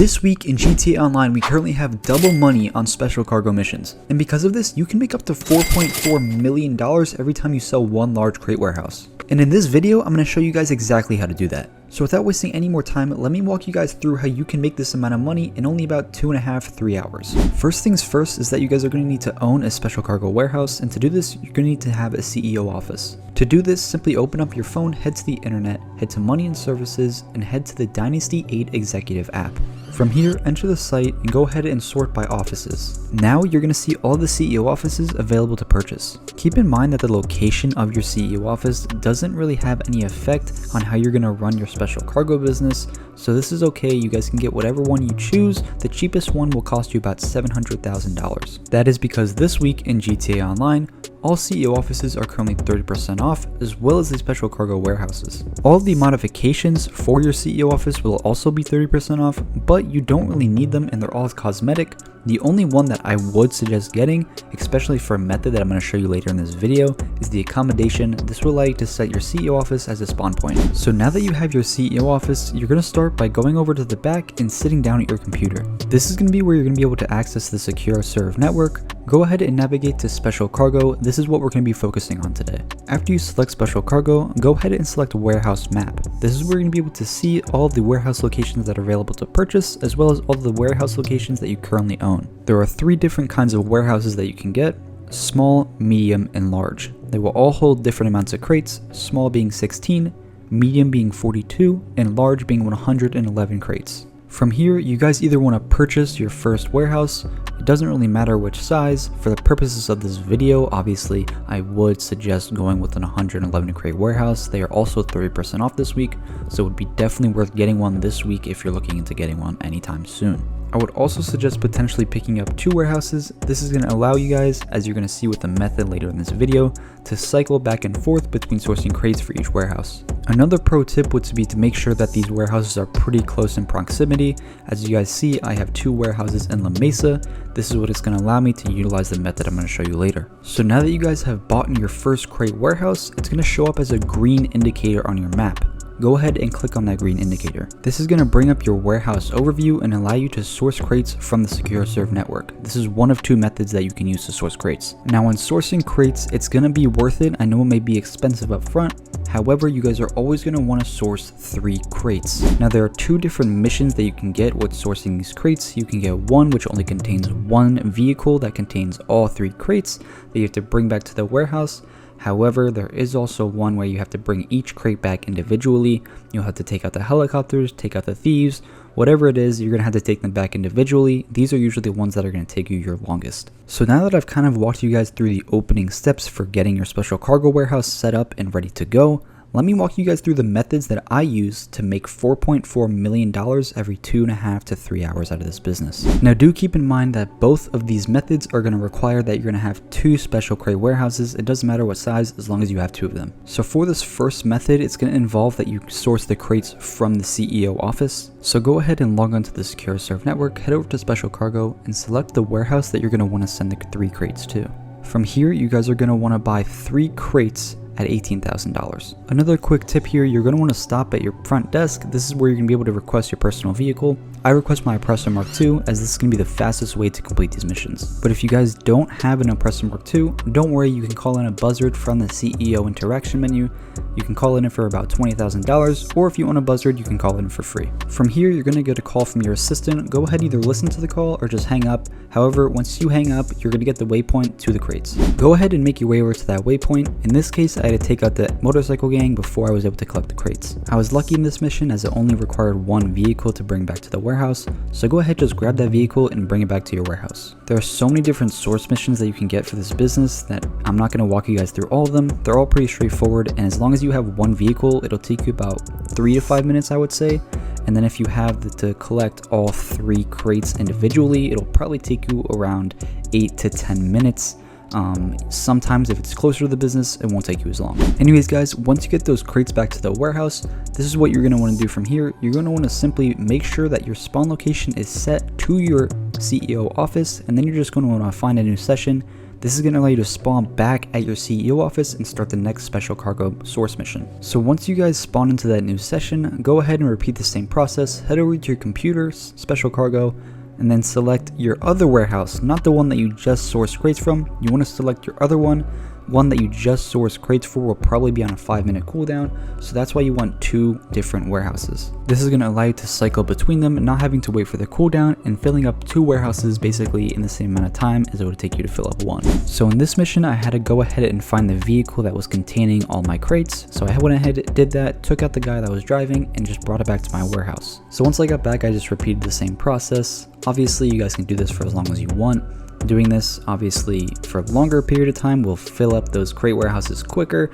This week in GTA Online, we currently have double money on special cargo missions, and because of this, you can make up to $4.4 million every time you sell one large crate warehouse. And in this video, I'm going to show you guys exactly how to do that. So without wasting any more time, let me walk you guys through how you can make this amount of money in only about 2.5–3 hours. First things first is that you guys are going to need to own a special cargo warehouse, and to do this, you're going to need to have a CEO office. To do this, simply open up your phone, head to the internet, head to Money and Services, and head to the Dynasty 8 Executive app. From here, enter the site and go ahead and sort by offices. Now you're going to see all the CEO offices available to purchase. Keep in mind that the location of your CEO office doesn't really have any effect on how you're going to run your special cargo business, so this is okay. You guys can get whatever one you choose. The cheapest one will cost you about $700,000. That is because this week in GTA Online, all CEO offices are currently 30% off, as well as the special cargo warehouses. All of the modifications for your CEO office will also be 30% off, but you don't really need them and they're all cosmetic. The only one that I would suggest getting, especially for a method that I'm going to show you later in this video, is the accommodation. This will allow you to set your CEO office as a spawn point. So now that you have your CEO office, you're going to start by going over to the back and sitting down at your computer. This is going to be where you're going to be able to access the Secure Serve network. Go ahead and navigate to Special Cargo. This is what we're going to be focusing on today. After you select Special Cargo, go ahead and select Warehouse Map. This is where you're going to be able to see all of the warehouse locations that are available to purchase, as well as all of the warehouse locations that you currently own. There are 3 different kinds of warehouses that you can get: small, medium, and large. They will all hold different amounts of crates, small being 16, medium being 42, and large being 111 crates. From here, you guys either want to purchase your first warehouse. It doesn't really matter which size. For the purposes of this video, obviously, I would suggest going with an 111 crate warehouse. They are also 30% off this week, so it would be definitely worth getting one this week if you're looking into getting one anytime soon. I would also suggest potentially picking up 2 warehouses. This is going to allow you guys, as you're going to see with the method later in this video, to cycle back and forth between sourcing crates for each warehouse. Another pro tip would be to make sure that these warehouses are pretty close in proximity. As you guys see, I have 2 warehouses in La Mesa. This is what it's going to allow me to utilize the method I'm going to show you later. So now that you guys have bought in your first crate warehouse, it's going to show up as a green indicator on your map. Go ahead and click on that green indicator. This is going to bring up your warehouse overview and allow you to source crates from the Secure Serve network. This is one of 2 methods that you can use to source crates. Now when sourcing crates, it's going to be worth it. I know it may be expensive up front. However, you guys are always going to want to source 3 crates. Now there are 2 different missions that you can get with sourcing these crates. You can get one which only contains 1 vehicle that contains all 3 crates that you have to bring back to the warehouse. However, there is also one where you have to bring each crate back individually. You'll have to take out the helicopters, take out the thieves, whatever it is, you're going to have to take them back individually. These are usually the ones that are going to take you your longest. So now that I've kind of walked you guys through the opening steps for getting your special cargo warehouse set up and ready to go, let me walk you guys through the methods that I use to make $4.4 million every 2.5 to 3 hours out of this business. Now do keep in mind that both of these methods are going to require that you're going to have 2 special crate warehouses. It doesn't matter what size as long as you have 2 of them. So for this first method, it's going to involve that you source the crates from the CEO office. So go ahead and log on to the Secure Serve network, head over to Special Cargo, and select the warehouse that you're going to want to send the 3 crates to. From here, you guys are going to want to buy 3 crates at $18,000. Another quick tip here, you're going to want to stop at your front desk. This is where you're going to be able to request your personal vehicle. I request my Oppressor Mark II as this is going to be the fastest way to complete these missions. But if you guys don't have an Oppressor Mark II, don't worry, you can call in a buzzard from the CEO interaction menu. You can call in for about $20,000, or if you own a buzzard, you can call in for free. From here, you're going to get a call from your assistant. Go ahead, either listen to the call or just hang up. However, once you hang up, you're going to get the waypoint to the crates. Go ahead and make your way over to that waypoint. In this case, I had to take out the motorcycle gang before I was able to collect the crates. I was lucky in this mission as it only required 1 vehicle to bring back to the warehouse, so go ahead, just grab that vehicle and bring it back to your warehouse. There are so many different source missions that you can get for this business that I'm not going to walk you guys through all of them. They're all pretty straightforward, and as long as you have 1 vehicle, it'll take you about 3 to 5 minutes, I would say. And then if you have to collect all 3 crates individually, it'll probably take you around 8 to 10 minutes. Sometimes if it's closer to the business, it won't take you as long. Anyways guys, once you get those crates back to the warehouse, this is what you're going to want to do from here. You're going to want to simply make sure that your spawn location is set to your CEO office, and then you're just going to want to find a new session. This is going to allow you to spawn back at your CEO office and start the next special cargo source mission. So once you guys spawn into that new session, go ahead and repeat the same process. Head over to your computer, special cargo, and then select your other warehouse, not the one that you just sourced crates from. You want to select your other one that you just sourced crates for will probably be on a 5-minute cooldown, so that's why you want 2 different warehouses. This is going to allow you to cycle between them, not having to wait for the cooldown, and filling up 2 warehouses basically in the same amount of time as it would take you to fill up 1. So in this mission, I had to go ahead and find the vehicle that was containing all my crates, so I went ahead, did that, took out the guy that was driving, and just brought it back to my warehouse. So once I got back, I just repeated the same process. Obviously, you guys can do this for as long as you want. Doing this, obviously, for a longer period of time will fill up those crate warehouses quicker.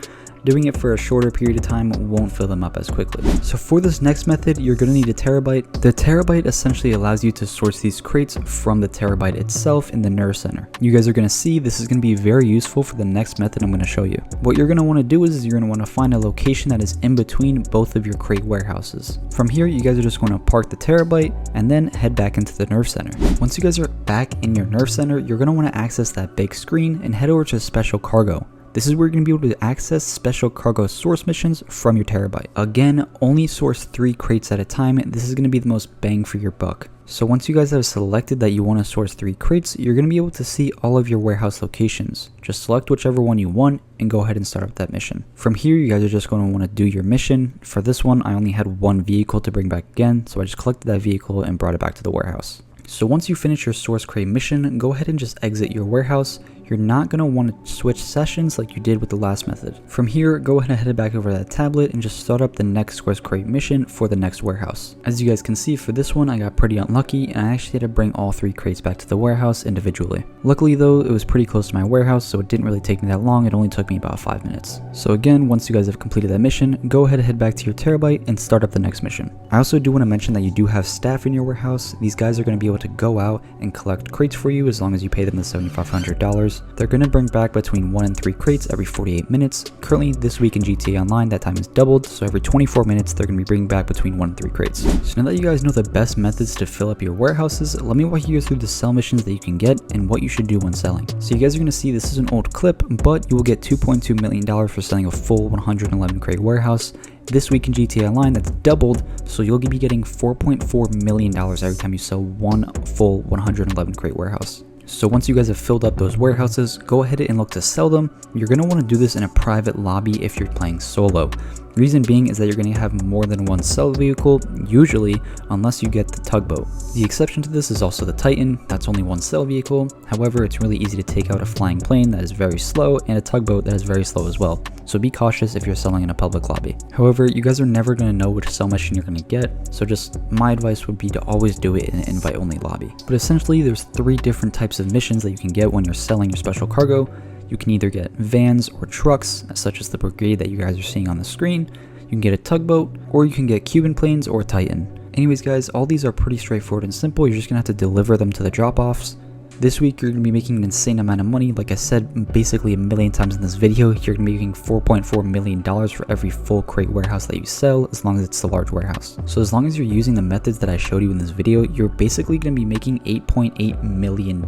Doing it for a shorter period of time won't fill them up as quickly. So for this next method, you're going to need a terabyte. The terabyte essentially allows you to source these crates from the terabyte itself in the nerve center. You guys are going to see this is going to be very useful for the next method I'm going to show you. What you're going to want to do is you're going to want to find a location that is in between both of your crate warehouses. From here, you guys are just going to park the terabyte and then head back into the nerve center. Once you guys are back in your nerve center, you're going to want to access that big screen and head over to special cargo. This is where you're going to be able to access special cargo source missions from your terabyte. Again, only source 3 crates at a time. This is going to be the most bang for your buck. So once you guys have selected that you want to source 3 crates, you're going to be able to see all of your warehouse locations. Just select whichever one you want and go ahead and start up that mission. From here, you guys are just going to want to do your mission. For this one, I only had 1 vehicle to bring back again, so I just collected that vehicle and brought it back to the warehouse. So once you finish your source crate mission, go ahead and just exit your warehouse. You're not going to want to switch sessions like you did with the last method. From here, go ahead and head back over to that tablet and just start up the next source crate mission for the next warehouse. As you guys can see, for this one, I got pretty unlucky and I actually had to bring all 3 crates back to the warehouse individually. Luckily though, it was pretty close to my warehouse, so it didn't really take me that long. It only took me about 5 minutes. So again, once you guys have completed that mission, go ahead and head back to your terabyte and start up the next mission. I also do want to mention that you do have staff in your warehouse. These guys are going to be able to go out and collect crates for you as long as you pay them the $7,500. They're going to bring back between 1 and 3 crates every 48 minutes. Currently, this week in GTA Online, that time is doubled, so every 24 minutes, they're going to be bringing back between 1 and 3 crates. So now that you guys know the best methods to fill up your warehouses, let me walk you through the sell missions that you can get and what you should do when selling. So you guys are going to see this is an old clip, but you will get $2.2 million for selling a full 111 crate warehouse. This week in GTA Online, that's doubled, so you'll be getting $4.4 million every time you sell 1 full 111 crate warehouse. So once you guys have filled up those warehouses, go ahead and look to sell them. You're going to want to do this in a private lobby if you're playing solo. Reason being is that you're going to have more than 1 sell vehicle, usually, unless you get the tugboat. The exception to this is also the Titan. That's only 1 sell vehicle. However, it's really easy to take out a flying plane that is very slow and a tugboat that is very slow as well. So be cautious if you're selling in a public lobby. However, you guys are never going to know which sell mission you're going to get, so just my advice would be to always do it in an invite-only lobby. But essentially, there's 3 different types of missions that you can get when you're selling your special cargo. You can either get vans or trucks, such as the brigade that you guys are seeing on the screen. You can get a tugboat, or you can get Cuban planes or Titan. Anyways guys, all these are pretty straightforward and simple. You're just going to have to deliver them to the drop-offs. This week, you're going to be making an insane amount of money. Like I said basically a million times in this video, you're going to be making $4.4 million for every full crate warehouse that you sell, as long as it's the large warehouse. So as long as you're using the methods that I showed you in this video, you're basically going to be making $8.8 million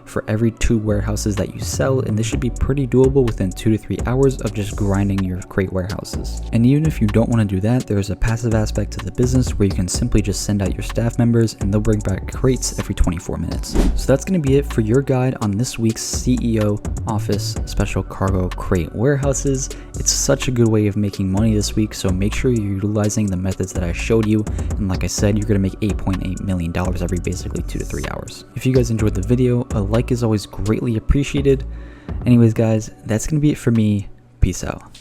for every 2 warehouses that you sell, and this should be pretty doable within 2 to 3 hours of just grinding your crate warehouses. And even if you don't want to do that, there's a passive aspect to the business where you can simply just send out your staff members and they'll bring back crates every 24 minutes. So that's going to be it for your guide on this week's CEO Office Special Cargo Crate Warehouses. It's such a good way of making money this week, so make sure you're utilizing the methods that I showed you. And like I said, you're going to make $8.8 million every basically 2 to 3 hours. If you guys enjoyed the video, a like is always greatly appreciated. Anyways guys, that's going to be it for me. Peace out.